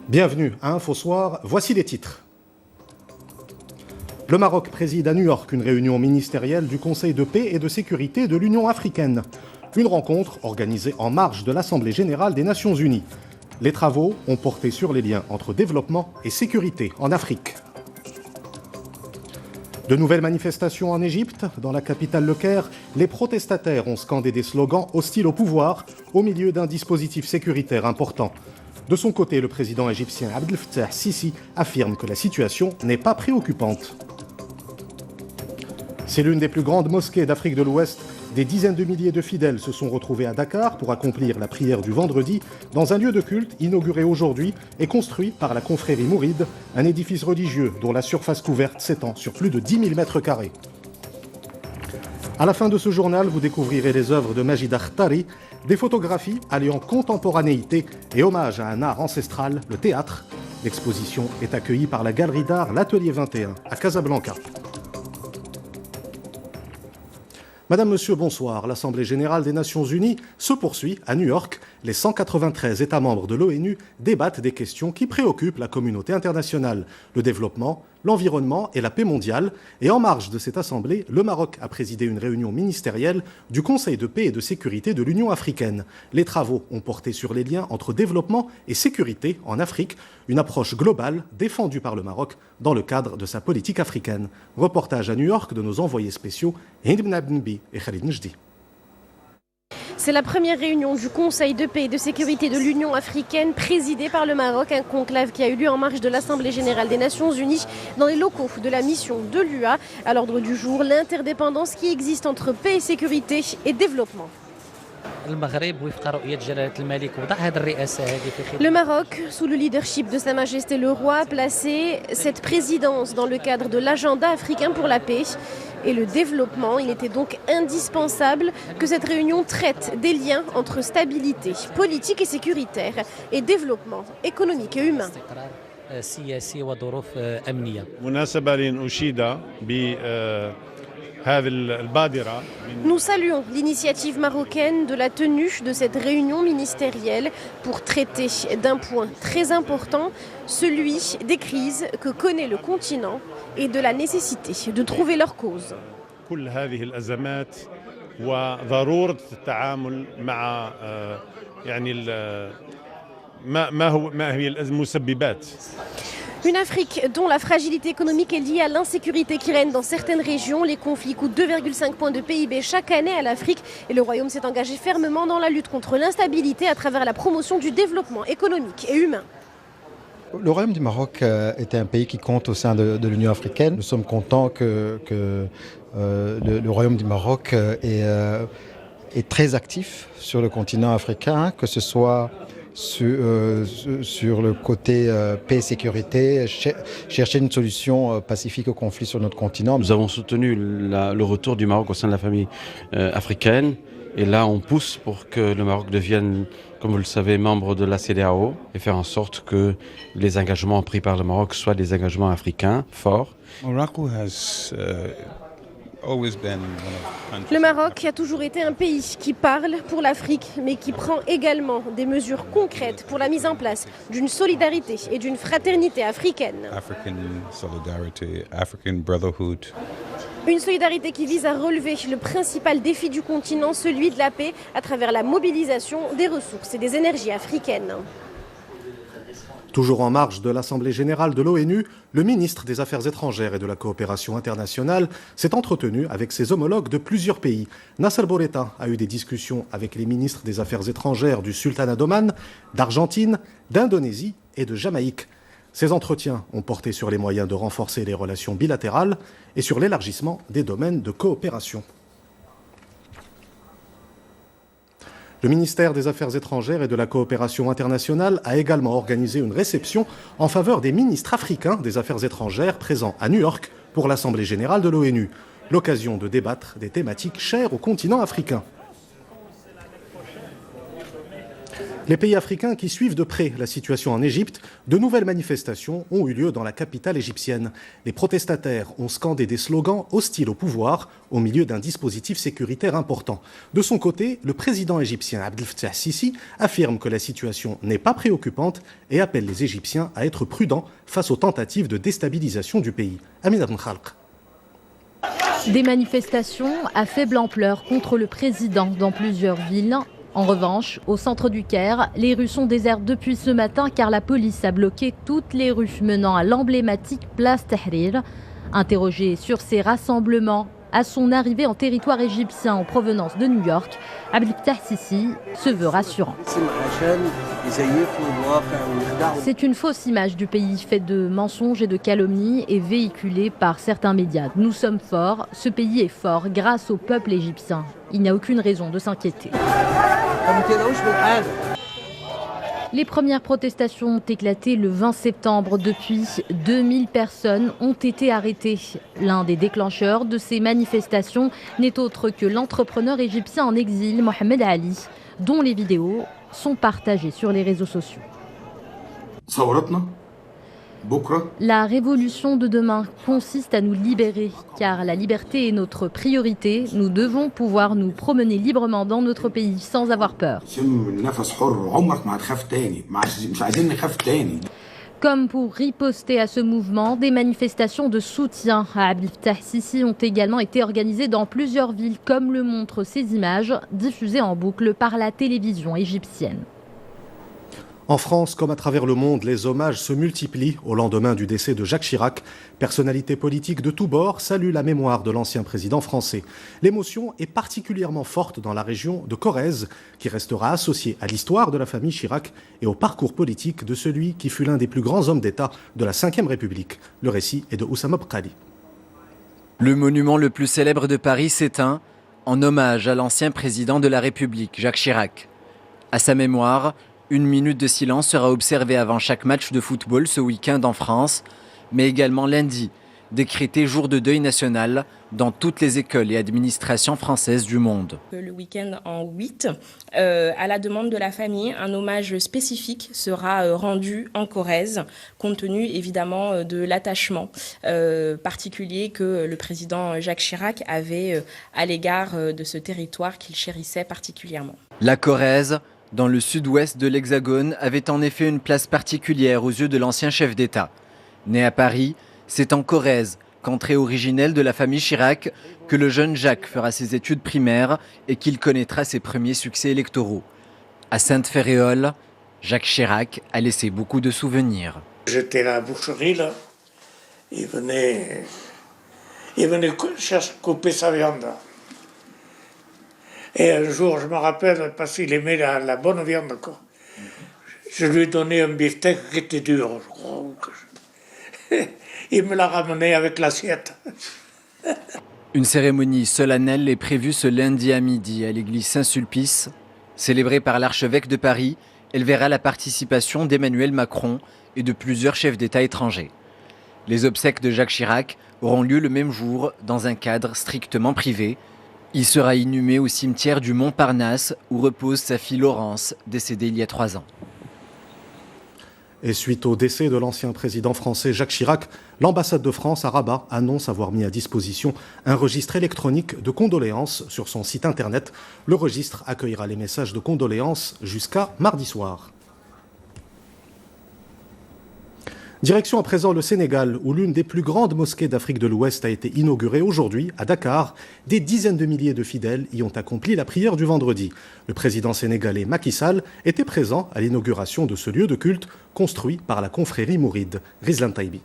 Bienvenue à InfoSoir, voici les titres. Le Maroc préside à New York une réunion ministérielle du Conseil de paix et de sécurité de l'Union africaine. Une rencontre organisée en marge de l'Assemblée générale des Nations unies. Les travaux ont porté sur les liens entre développement et sécurité en Afrique. De nouvelles manifestations en Égypte. Dans la capitale Le Caire, les protestataires ont scandé des slogans hostiles au pouvoir au milieu d'un dispositif sécuritaire important. De son côté, le président égyptien Abdel Fattah Sisi affirme que la situation n'est pas préoccupante. C'est l'une des plus grandes mosquées d'Afrique de l'Ouest. Des dizaines de milliers de fidèles se sont retrouvés à Dakar pour accomplir la prière du vendredi dans un lieu de culte inauguré aujourd'hui et construit par la confrérie Mouride, un édifice religieux dont la surface couverte s'étend sur plus de 10 000 mètres carrés. À la fin de ce journal, vous découvrirez les œuvres de Majid Akhtari, des photographies alliant contemporanéité et hommage à un art ancestral, le théâtre. L'exposition est accueillie par la galerie d'art L'Atelier 21 à Casablanca. Madame, Monsieur, bonsoir. L'Assemblée générale des Nations unies se poursuit à New York. Les 193 États membres de l'ONU débattent des questions qui préoccupent la communauté internationale, le développement, l'environnement et la paix mondiale. Et en marge de cette assemblée, le Maroc a présidé une réunion ministérielle du Conseil de paix et de sécurité de l'Union africaine. Les travaux ont porté sur les liens entre développement et sécurité en Afrique, une approche globale défendue par le Maroc dans le cadre de sa politique africaine. Reportage à New York de nos envoyés spéciaux Hind Ben Abdenbi et Khalid Nejdi. C'est la première réunion du Conseil de paix et de sécurité de l'Union africaine présidée par le Maroc, un conclave qui a eu lieu en marge de l'Assemblée générale des Nations unies dans les locaux de la mission de l'UA. À l'ordre du jour, l'interdépendance qui existe entre paix et sécurité et développement. Le Maroc, sous le leadership de Sa Majesté le Roi, a placé cette présidence dans le cadre de l'agenda africain pour la paix et le développement. Il était donc indispensable que cette réunion traite des liens entre stabilité politique et sécuritaire et développement économique et humain. Nous saluons l'initiative marocaine de la tenue de cette réunion ministérielle pour traiter d'un point très important, celui des crises que connaît le continent et de la nécessité de trouver leur cause. Une Afrique dont la fragilité économique est liée à l'insécurité qui règne dans certaines régions. Les conflits coûtent 2,5 points de PIB chaque année à l'Afrique et le Royaume s'est engagé fermement dans la lutte contre l'instabilité à travers la promotion du développement économique et humain. Le Royaume du Maroc est un pays qui compte au sein de l'Union africaine. Nous sommes contents que le Royaume du Maroc est très actif sur le continent africain, que ce soit sur le côté paix et sécurité, chercher une solution pacifique au conflit sur notre continent. Nous avons soutenu le retour du Maroc au sein de la famille africaine. Et là, on pousse pour que le Maroc devienne, comme vous le savez, membre de la CEDEAO et faire en sorte que les engagements pris par le Maroc soient des engagements africains forts. Le Maroc a toujours été un pays qui parle pour l'Afrique, mais qui prend également des mesures concrètes pour la mise en place d'une solidarité et d'une fraternité africaine. Une solidarité qui vise à relever le principal défi du continent, celui de la paix, à travers la mobilisation des ressources et des énergies africaines. Toujours en marge de l'Assemblée générale de l'ONU, le ministre des Affaires étrangères et de la coopération internationale s'est entretenu avec ses homologues de plusieurs pays. Nasser Bourreta a eu des discussions avec les ministres des Affaires étrangères du Sultanat d'Oman, d'Argentine, d'Indonésie et de Jamaïque. Ces entretiens ont porté sur les moyens de renforcer les relations bilatérales et sur l'élargissement des domaines de coopération. Le ministère des Affaires étrangères et de la coopération internationale a également organisé une réception en faveur des ministres africains des Affaires étrangères présents à New York pour l'Assemblée générale de l'ONU. L'occasion de débattre des thématiques chères au continent africain. Les pays africains qui suivent de près la situation en Égypte, de nouvelles manifestations ont eu lieu dans la capitale égyptienne. Les protestataires ont scandé des slogans hostiles au pouvoir au milieu d'un dispositif sécuritaire important. De son côté, le président égyptien Abdel Fattah Sisi affirme que la situation n'est pas préoccupante et appelle les Égyptiens à être prudents face aux tentatives de déstabilisation du pays. Amina Ben Khalq. Des manifestations à faible ampleur contre le président dans plusieurs villes. En revanche, au centre du Caire, les rues sont désertes depuis ce matin car la police a bloqué toutes les rues menant à l'emblématique place Tahrir. Interrogé sur ces rassemblements à son arrivée en territoire égyptien en provenance de New York, Abdel Fattah Sisi se veut rassurant. C'est une fausse image du pays faite de mensonges et de calomnies et véhiculée par certains médias. Nous sommes forts, ce pays est fort grâce au peuple égyptien. Il n'y a aucune raison de s'inquiéter. Les premières protestations ont éclaté le 20 septembre. Depuis, 2000 personnes ont été arrêtées. L'un des déclencheurs de ces manifestations n'est autre que l'entrepreneur égyptien en exil, Mohamed Ali, dont les vidéos sont partagées sur les réseaux sociaux. La révolution de demain consiste à nous libérer, car la liberté est notre priorité. Nous devons pouvoir nous promener librement dans notre pays sans avoir peur. Comme pour riposter à ce mouvement, des manifestations de soutien à Abdel Fattah Sisi ont également été organisées dans plusieurs villes, comme le montrent ces images diffusées en boucle par la télévision égyptienne. En France, comme à travers le monde, les hommages se multiplient au lendemain du décès de Jacques Chirac. Personnalité politique de tous bords salue la mémoire de l'ancien président français. L'émotion est particulièrement forte dans la région de Corrèze, qui restera associée à l'histoire de la famille Chirac et au parcours politique de celui qui fut l'un des plus grands hommes d'État de la Ve République. Le récit est de Oussama Bkali. Le monument le plus célèbre de Paris s'éteint en hommage à l'ancien président de la République, Jacques Chirac. À sa mémoire, 1 minute de silence sera observée avant chaque match de football ce week-end en France, mais également lundi, décrété jour de deuil national dans toutes les écoles et administrations françaises du monde. Le week-end en 8, à la demande de la famille, un hommage spécifique sera rendu en Corrèze, compte tenu évidemment de l'attachement particulier que le président Jacques Chirac avait à l'égard de ce territoire qu'il chérissait particulièrement. La Corrèze, dans le sud-ouest de l'Hexagone, avait en effet une place particulière aux yeux de l'ancien chef d'État. Né à Paris, c'est en Corrèze, contrée originelle de la famille Chirac, que le jeune Jacques fera ses études primaires et qu'il connaîtra ses premiers succès électoraux. À Sainte-Féréole, Jacques Chirac a laissé beaucoup de souvenirs. J'étais à la boucherie, là. Il venait chercher couper sa viande. Et un jour, je me rappelle, parce qu'il aimait la bonne viande, quoi. Je lui ai donné un beefsteak qui était dur, je crois. Il me l'a ramené avec l'assiette. Une cérémonie solennelle est prévue ce lundi à midi à l'église Saint-Sulpice. Célébrée par l'archevêque de Paris, elle verra la participation d'Emmanuel Macron et de plusieurs chefs d'État étrangers. Les obsèques de Jacques Chirac auront lieu le même jour dans un cadre strictement privé. Il sera inhumé au cimetière du Montparnasse où repose sa fille Laurence, décédée il y a 3 ans. Et suite au décès de l'ancien président français Jacques Chirac, l'ambassade de France à Rabat annonce avoir mis à disposition un registre électronique de condoléances sur son site internet. Le registre accueillera les messages de condoléances jusqu'à mardi soir. Direction à présent le Sénégal, où l'une des plus grandes mosquées d'Afrique de l'Ouest a été inaugurée aujourd'hui à Dakar. Des dizaines de milliers de fidèles y ont accompli la prière du vendredi. Le président sénégalais Macky Sall était présent à l'inauguration de ce lieu de culte construit par la confrérie mouride. Rizlan Taibi.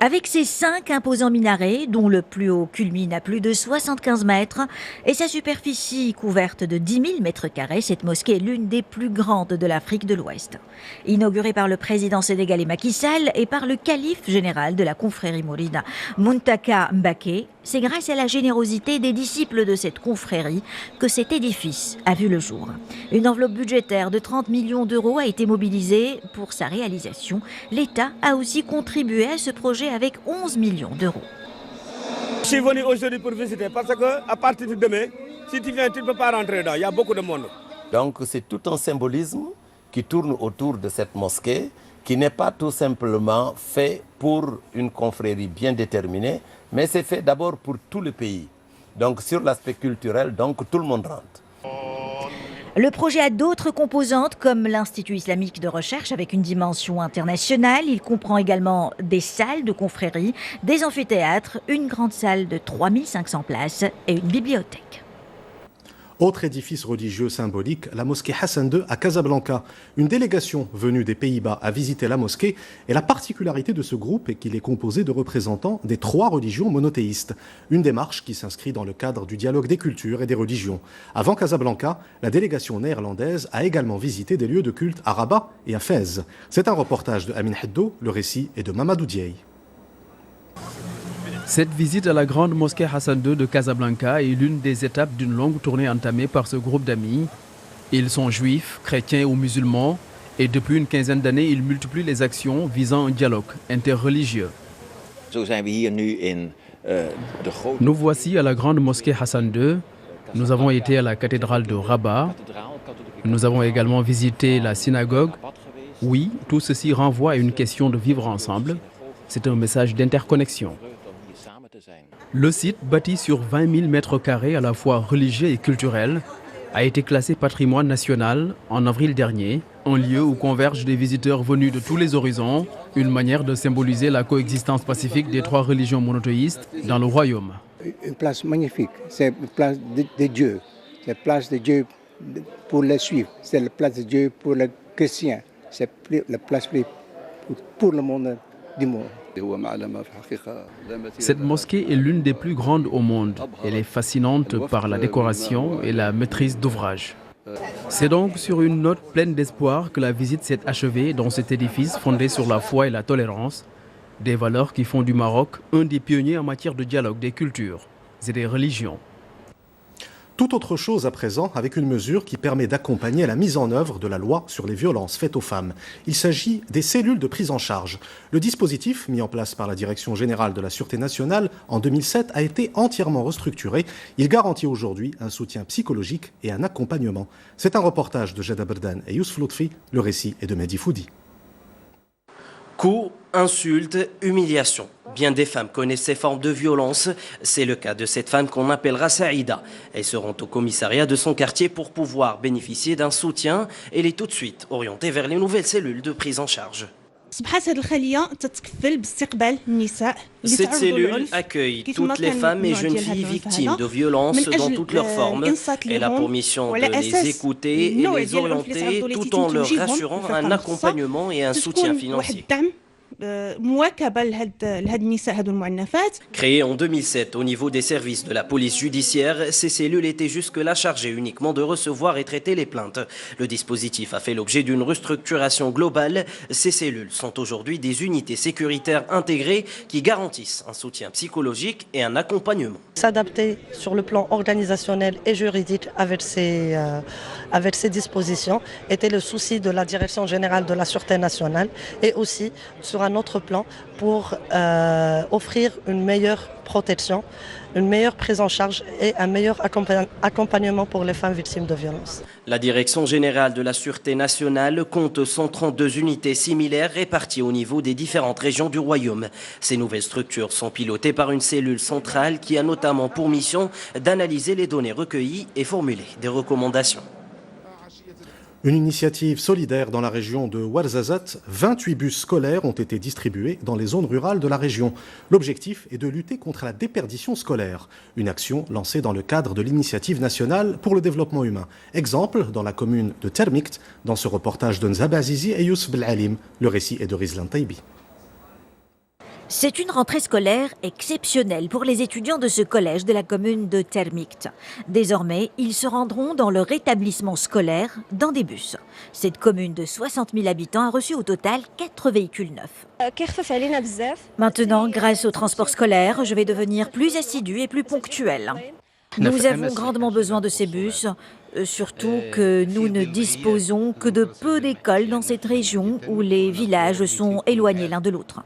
Avec ses 5 imposants minarets, dont le plus haut culmine à plus de 75 mètres, et sa superficie couverte de 10 000 mètres carrés, cette mosquée est l'une des plus grandes de l'Afrique de l'Ouest. Inaugurée par le président sénégalais Macky Sall et par le calife général de la confrérie mouride, Muntaka Mbaké, c'est grâce à la générosité des disciples de cette confrérie que cet édifice a vu le jour. Une enveloppe budgétaire de 30 millions d'euros a été mobilisée pour sa réalisation. L'État a aussi contribué à ce projet avec 11 millions d'euros. Je suis venu aujourd'hui pour visiter parce qu'à partir de demain, si tu viens, tu ne peux pas rentrer dedans. Il y a beaucoup de monde. Donc c'est tout un symbolisme qui tourne autour de cette mosquée, qui n'est pas tout simplement fait pour une confrérie bien déterminée, mais c'est fait d'abord pour tout le pays. Donc sur l'aspect culturel, donc tout le monde rentre. Le projet a d'autres composantes comme l'Institut islamique de recherche avec une dimension internationale. Il comprend également des salles de confrérie, des amphithéâtres, une grande salle de 3500 places et une bibliothèque. Autre édifice religieux symbolique, la mosquée Hassan II à Casablanca. Une délégation venue des Pays-Bas a visité la mosquée et la particularité de ce groupe est qu'il est composé de représentants des 3 religions monothéistes. Une démarche qui s'inscrit dans le cadre du dialogue des cultures et des religions. Avant Casablanca, la délégation néerlandaise a également visité des lieux de culte à Rabat et à Fès. C'est un reportage de Amin Heddo, le récit est de Mamadou Dieye. Cette visite à la grande mosquée Hassan II de Casablanca est l'une des étapes d'une longue tournée entamée par ce groupe d'amis. Ils sont juifs, chrétiens ou musulmans et depuis une quinzaine d'années, ils multiplient les actions visant un dialogue interreligieux. Nous voici à la grande mosquée Hassan II. Nous avons été à la cathédrale de Rabat. Nous avons également visité la synagogue. Oui, tout ceci renvoie à une question de vivre ensemble. C'est un message d'interconnexion. Le site, bâti sur 20 000 mètres carrés à la fois religieux et culturel, a été classé patrimoine national en avril dernier, un lieu où convergent des visiteurs venus de tous les horizons, une manière de symboliser la coexistence pacifique des 3 religions monothéistes dans le royaume. Une place magnifique, c'est une place de Dieu, c'est la place de Dieu pour les juifs, c'est la place de Dieu pour les chrétiens, c'est la place pour le monde du monde. Cette mosquée est l'une des plus grandes au monde. Elle est fascinante par la décoration et la maîtrise d'ouvrage. C'est donc sur une note pleine d'espoir que la visite s'est achevée dans cet édifice fondé sur la foi et la tolérance, des valeurs qui font du Maroc un des pionniers en matière de dialogue des cultures et des religions. Tout autre chose à présent avec une mesure qui permet d'accompagner la mise en œuvre de la loi sur les violences faites aux femmes. Il s'agit des cellules de prise en charge. Le dispositif, mis en place par la Direction générale de la Sûreté nationale en 2007, a été entièrement restructuré. Il garantit aujourd'hui un soutien psychologique et un accompagnement. C'est un reportage de Jada Berdan et Youssef Lotfi. Le récit est de Mehdi Foudi. Coups, insultes, humiliations. Bien des femmes connaissent ces formes de violence. C'est le cas de cette femme qu'on appellera Saïda. Elle se rend au commissariat de son quartier pour pouvoir bénéficier d'un soutien. Elle est tout de suite orientée vers les nouvelles cellules de prise en charge. Cette cellule accueille toutes les femmes et jeunes filles victimes de violences dans toutes leurs formes. Elle a pour mission de les écouter et les orienter tout en leur rassurant un accompagnement et un soutien financier. Créées en 2007 au niveau des services de la police judiciaire, ces cellules étaient jusque-là chargées uniquement de recevoir et traiter les plaintes. Le dispositif a fait l'objet d'une restructuration globale. Ces cellules sont aujourd'hui des unités sécuritaires intégrées qui garantissent un soutien psychologique et un accompagnement. S'adapter sur le plan organisationnel et juridique avec ces dispositions était le souci de la Direction générale de la Sûreté nationale et aussi sur un autre plan pour offrir une meilleure protection, une meilleure prise en charge et un meilleur accompagnement pour les femmes victimes de violences. La Direction générale de la Sûreté nationale compte 132 unités similaires réparties au niveau des différentes régions du royaume. Ces nouvelles structures sont pilotées par une cellule centrale qui a notamment pour mission d'analyser les données recueillies et formuler des recommandations. Une initiative solidaire dans la région de Ouarzazate. 28 bus scolaires ont été distribués dans les zones rurales de la région. L'objectif est de lutter contre la déperdition scolaire. Une action lancée dans le cadre de l'initiative nationale pour le développement humain. Exemple dans la commune de Termikt, dans ce reportage de Nzab Azizi et Youssef Belalim. Le récit est de Rizlan Taibi. C'est une rentrée scolaire exceptionnelle pour les étudiants de ce collège de la commune de Termikt. Désormais, ils se rendront dans leur établissement scolaire dans des bus. Cette commune de 60 000 habitants a reçu au total 4 véhicules neufs. Maintenant, grâce au transport scolaire, je vais devenir plus assidue et plus ponctuelle. Nous avons grandement besoin de ces bus, surtout que nous ne disposons que de peu d'écoles dans cette région où les villages sont éloignés l'un de l'autre.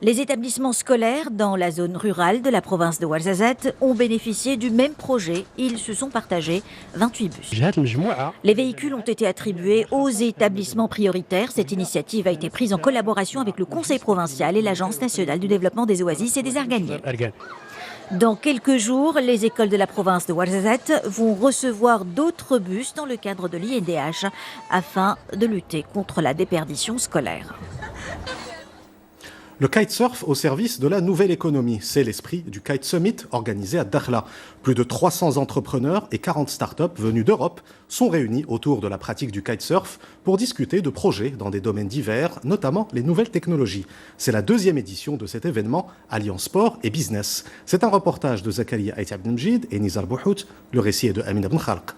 Les établissements scolaires dans la zone rurale de la province de Ouarzazate ont bénéficié du même projet. Ils se sont partagés 28 bus. Les véhicules ont été attribués aux établissements prioritaires. Cette initiative a été prise en collaboration avec le Conseil provincial et l'Agence nationale du développement des oasis et des Arganiels. Dans quelques jours, les écoles de la province de Ouarzazate vont recevoir d'autres bus dans le cadre de l'INDH afin de lutter contre la déperdition scolaire. Le kitesurf au service de la nouvelle économie, c'est l'esprit du Kite Summit organisé à Dakhla. Plus de 300 entrepreneurs et 40 startups venus d'Europe sont réunis autour de la pratique du kitesurf pour discuter de projets dans des domaines divers, notamment les nouvelles technologies. C'est la 2e édition de cet événement alliant sport et business. C'est un reportage de Zakaria Aït Mjid et Nizar Bouhout. Le récit est de Amina Ben Khalq.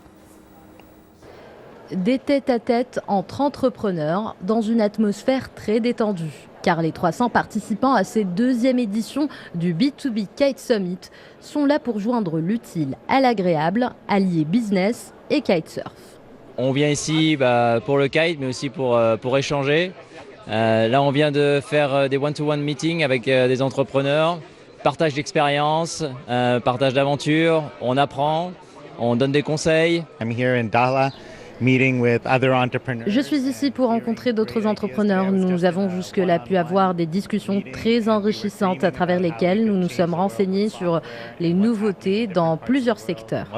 Des tête-à-tête entre entrepreneurs dans une atmosphère très détendue. Car les 300 participants à cette 2e édition du B2B Kite Summit sont là pour joindre l'utile à l'agréable, allier business et kitesurf. On vient ici pour le kite, mais aussi pour échanger. Là, on vient de faire des one-to-one meetings avec des entrepreneurs, partage d'expériences, partage d'aventures, on apprend, on donne des conseils. I'm here in Dakhla. Je suis ici pour rencontrer d'autres entrepreneurs. Nous avons jusque-là pu avoir des discussions très enrichissantes à travers lesquelles nous nous sommes renseignés sur les nouveautés dans plusieurs secteurs.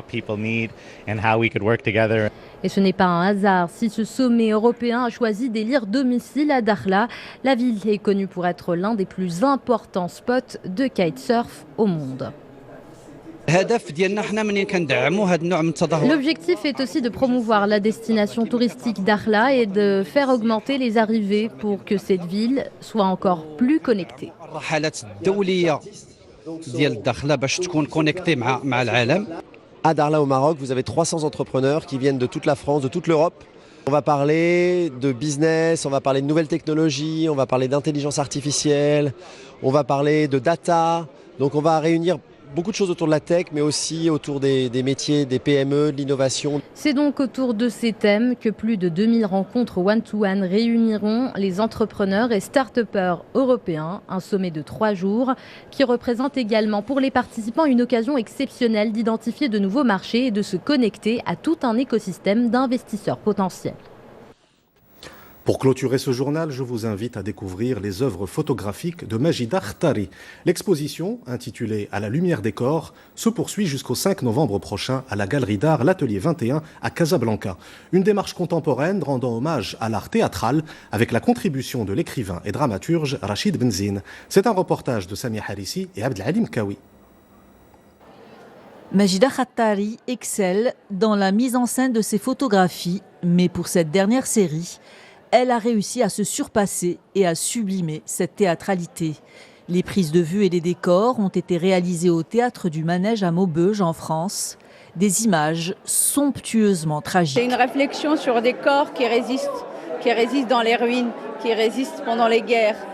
Et ce n'est pas un hasard si ce sommet européen a choisi d'élire domicile à Dakhla. La ville est connue pour être l'un des plus importants spots de kitesurf au monde. L'objectif est aussi de promouvoir la destination touristique Dakhla et de faire augmenter les arrivées pour que cette ville soit encore plus connectée. À Dakhla au Maroc, vous avez 300 entrepreneurs qui viennent de toute la France, de toute l'Europe. On va parler de business, on va parler de nouvelles technologies, on va parler d'intelligence artificielle, on va parler de data. Donc on va réunir beaucoup de choses autour de la tech, mais aussi autour des métiers, des PME, de l'innovation. C'est donc autour de ces thèmes que plus de 2000 rencontres one-to-one réuniront les entrepreneurs et start-upers européens. Un sommet de 3 jours qui représente également pour les participants une occasion exceptionnelle d'identifier de nouveaux marchés et de se connecter à tout un écosystème d'investisseurs potentiels. Pour clôturer ce journal, je vous invite à découvrir les œuvres photographiques de Majida Khtari. L'exposition, intitulée « À la lumière des corps », se poursuit jusqu'au 5 novembre prochain à la Galerie d'Art L'Atelier 21 à Casablanca. Une démarche contemporaine rendant hommage à l'art théâtral avec la contribution de l'écrivain et dramaturge Rachid Benzine. C'est un reportage de Samia Harissi et Abdelhalim Kawi. Majida Khtari excelle dans la mise en scène de ses photographies, mais pour cette dernière série, elle a réussi à se surpasser et à sublimer cette théâtralité. Les prises de vue et les décors ont été réalisés au Théâtre du Manège à Maubeuge en France. Des images somptueusement tragiques. C'est une réflexion sur des corps qui résistent dans les ruines, qui résistent pendant les guerres,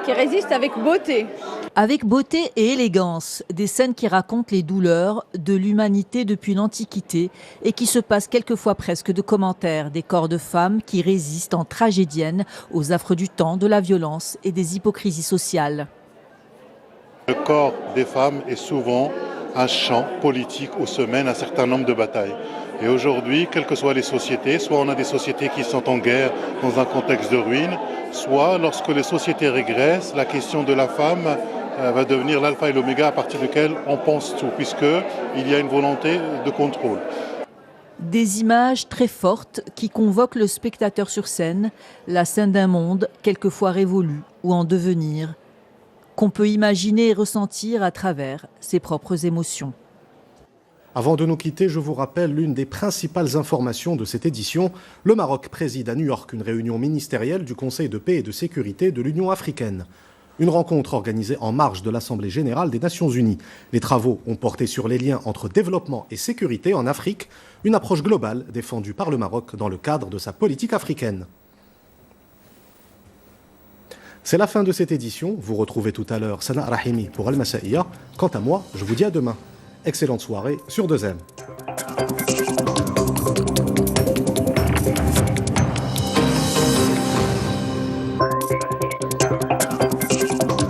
qui résistent avec beauté. Avec beauté et élégance, des scènes qui racontent les douleurs de l'humanité depuis l'Antiquité et qui se passent quelquefois presque de commentaires, des corps de femmes qui résistent en tragédiennes aux affres du temps, de la violence et des hypocrisies sociales. Le corps des femmes est souvent un champ politique où se mène un certain nombre de batailles. Et aujourd'hui, quelles que soient les sociétés, soit on a des sociétés qui sont en guerre dans un contexte de ruine, soit lorsque les sociétés régressent, la question de la femme va devenir l'alpha et l'oméga à partir duquel on pense tout, puisqu'il y a une volonté de contrôle. Des images très fortes qui convoquent le spectateur sur scène, la scène d'un monde quelquefois révolu ou en devenir, qu'on peut imaginer et ressentir à travers ses propres émotions. Avant de nous quitter, je vous rappelle l'une des principales informations de cette édition. Le Maroc préside à New York une réunion ministérielle du Conseil de paix et de sécurité de l'Union africaine. Une rencontre organisée en marge de l'Assemblée générale des Nations unies. Les travaux ont porté sur les liens entre développement et sécurité en Afrique, une approche globale défendue par le Maroc dans le cadre de sa politique africaine. C'est la fin de cette édition. Vous retrouvez tout à l'heure Sana Rahimi pour Al Masaïa. Quant à moi, je vous dis à demain. Excellente soirée sur 2M.